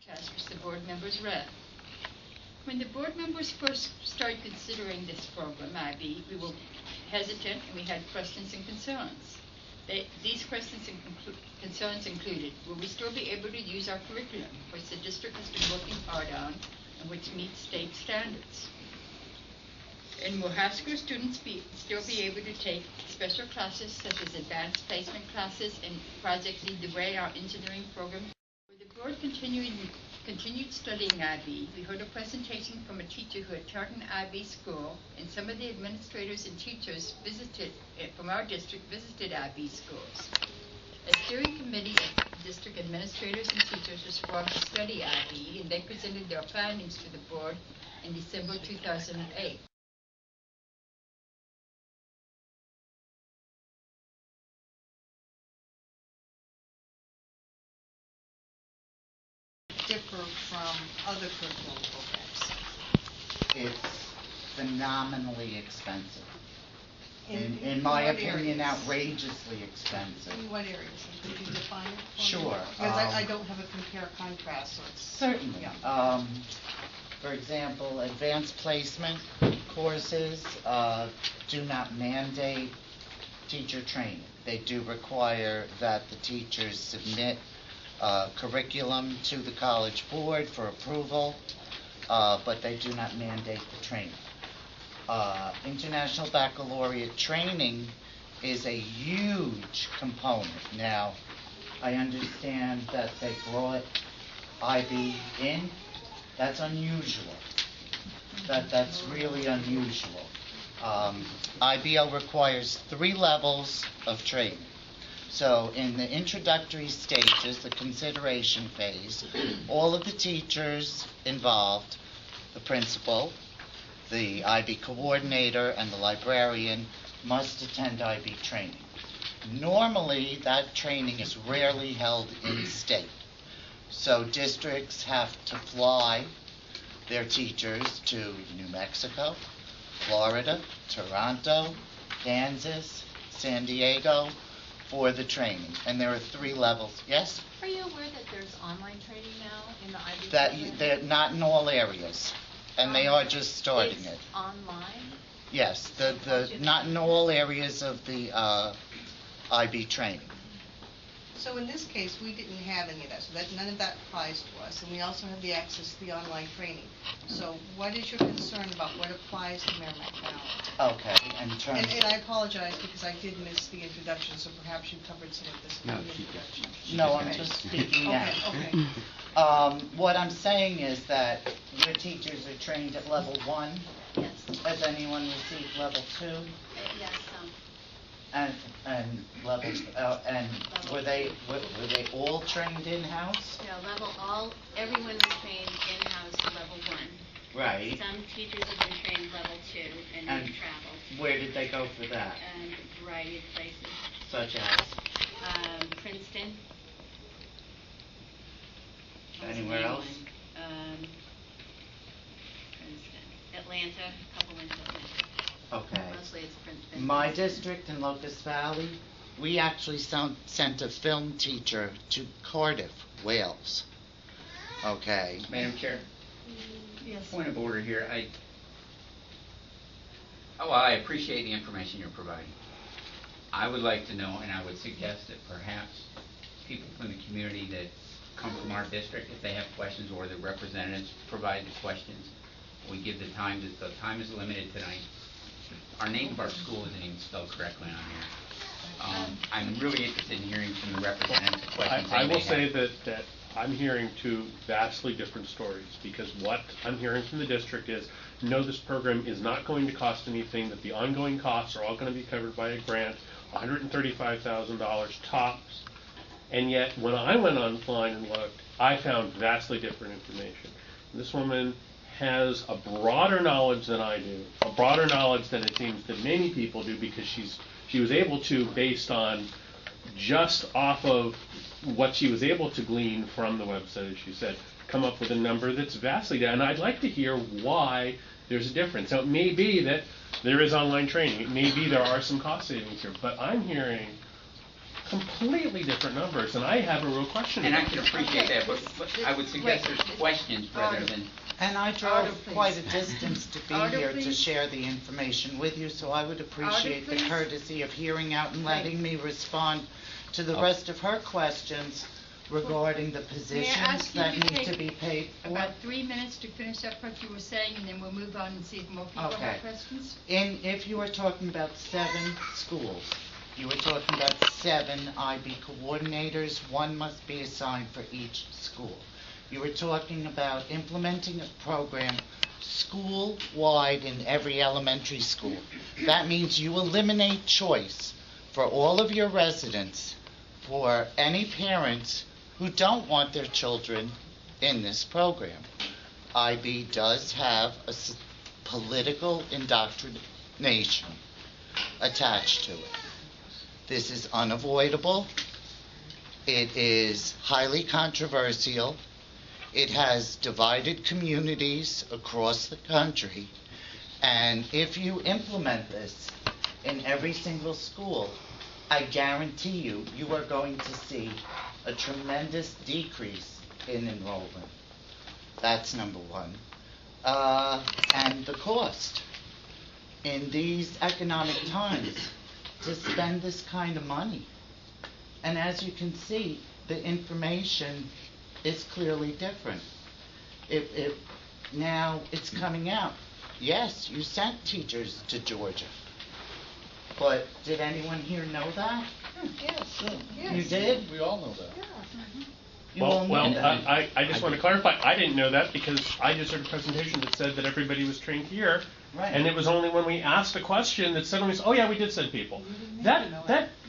test which the board members read. When the board members first started considering this program, IB, we were hesitant and we had questions and concerns. These questions and concerns included, will we still be able to use our curriculum, which the district has been working hard on and which meets state standards? And will high school students still be able to take special classes such as advanced placement classes and Project Lead the Way, our engineering program? With the board continued studying IB, we heard a presentation from a teacher who had taught an IB school, and some of the administrators and teachers from our district visited IB schools. A steering committee of district administrators and teachers was formed to study IB, and they presented their findings to the board in December 2008. Differ from other curriculum programs? It's phenomenally expensive. In my opinion, outrageously expensive. In what areas? Could you define it for me? Sure. Because I don't have a compare-contrast, so it's... Certainly. Yeah. For example, advanced placement courses do not mandate teacher training. They do require that the teachers submit curriculum to the college board for approval, but they do not mandate the training. International baccalaureate training is a huge component. Now, I understand that they brought IB in. That's unusual. That's really unusual. IBL requires 3 levels of training. So in the introductory stages, the consideration phase, all of the teachers involved, the principal, the IB coordinator, and the librarian must attend IB training. Normally, that training is rarely held in state. So districts have to fly their teachers to New Mexico, Florida, Toronto, Kansas, San Diego for the training. And there are 3 levels. Yes? Are you aware that there's online training now in the IB program? They're not in all areas, and they are just starting it. Online? Yes, not in all areas of the IB training. So in this case, we didn't have any of that, so that none of that applies to us, and we also have the access to the online training. So what is your concern about what applies to Merrimack Valley? Okay, and I apologize because I did miss the introduction, so perhaps you covered some of this in the introduction. No, I'm just speaking now. Okay. What I'm saying is that your teachers are trained at level 1. Yes. Has anyone received level 2? Yes, And levels, and were they all trained in-house? No, everyone is trained in-house to level 1. Right. Some teachers have been trained level 2 and they've traveled. Where did they go for that? A variety of places. Such as? Princeton. Anywhere else? Princeton. Atlanta, a couple went to Atlanta. Okay. Mostly it's Princeton. My district in Locust Valley, we actually sent a film teacher to Cardiff, Wales. Okay. Madam Chair, Yes. point of order here. I appreciate the information you're providing. I would like to know, and I would suggest that perhaps people from the community that come from our district, if they have questions, or the representatives provide the questions, we give the time. The time is limited tonight. Our name of our school isn't even spelled correctly on here. I'm really interested in hearing from the representatives the questions I they may will say have. that I'm hearing 2 vastly different stories, because what I'm hearing from the district is, no, this program is not going to cost anything, that the ongoing costs are all going to be covered by a grant, $135,000 tops. And yet, when I went online and looked, I found vastly different information. This woman has a broader knowledge than I do, a broader knowledge than it seems that many people do, because she was able to, based on just off of what she was able to glean from the website, as she said, come up with a number that's vastly down. And I'd like to hear why there's a difference. Now, it may be that there is online training. It may be there are some cost savings here, but I'm hearing completely different numbers, and I have a real question And I about can that. appreciate that, but I would suggest there's questions rather than, And I Order, drove please. quite a distance to be Order, here to please. share the information with you, so I would appreciate the please. courtesy of hearing out and letting me respond to the Okay. rest of her questions regarding the May I positions ask you that to need take to be paid for. about 3 minutes to finish up what you were saying, and then we'll move on and see if more people Okay. have questions? If you were talking about 7 schools, you were talking about 7 IB coordinators, one must be assigned for each school. You were talking about implementing a program school-wide in every elementary school. That means you eliminate choice for all of your residents, for any parents who don't want their children in this program. IB does have a political indoctrination attached to it. This is unavoidable. It is highly controversial. It has divided communities across the country. And if you implement this in every single school, I guarantee you, you are going to see a tremendous decrease in enrollment. That's number one. And the cost in these economic times to spend this kind of money. And as you can see, the information is clearly different. Now it's coming out. Yes, you sent teachers to Georgia. But did anyone here know that? Yes, You yes. did? We all know that. You all Well, know that. I just want to clarify, I didn't know that because I just heard a presentation that said that everybody was trained here. Right. And it was only when we asked a question that suddenly, oh yeah, we did send people.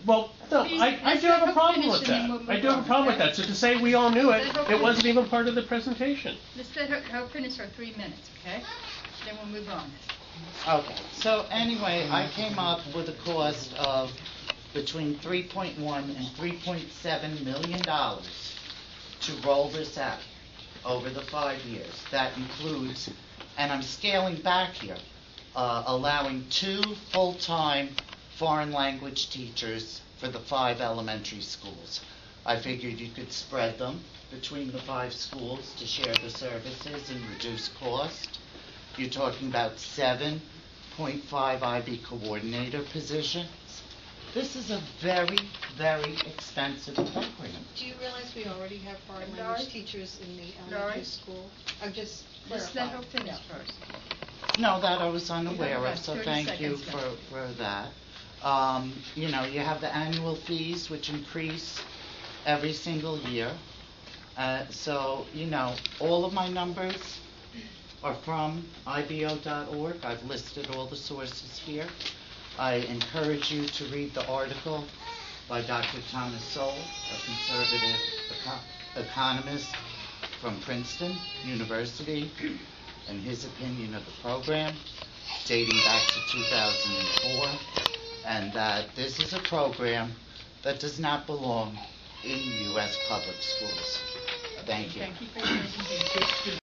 Well, no, Please, I do have a let's problem finish with and then that. we'll move I do have a on, problem with okay? that. So to say we all knew it, Let her it finish. wasn't even part of the presentation. Let's let her finish her 3 minutes, okay? Then we'll move on. Okay, so anyway, I came up with a cost of between $3.1 and $3.7 million to roll this out over the 5 years. That includes, and I'm scaling back here, allowing 2 full-time foreign language teachers for the 5 elementary schools. I figured you could spread them between the 5 schools to share the services and reduce cost. You're talking about 7.5 IB coordinator positions. This is a very, very expensive program. Do you realize we already have foreign Laurie? language teachers in the Laurie? elementary school? I'm just Just let her clarifying. finish first. No, that I was unaware You have of, so 30 thank you seconds for that. You know, you have the annual fees, which increase every single year. So, you know, all of my numbers are from IBO.org. I've listed all the sources here. I encourage you to read the article by Dr. Thomas Sowell, a conservative economist from Princeton University, and his opinion of the program dating back to 2004, and that this is a program that does not belong in U.S. public schools. Thank you. Thank you for your presentation.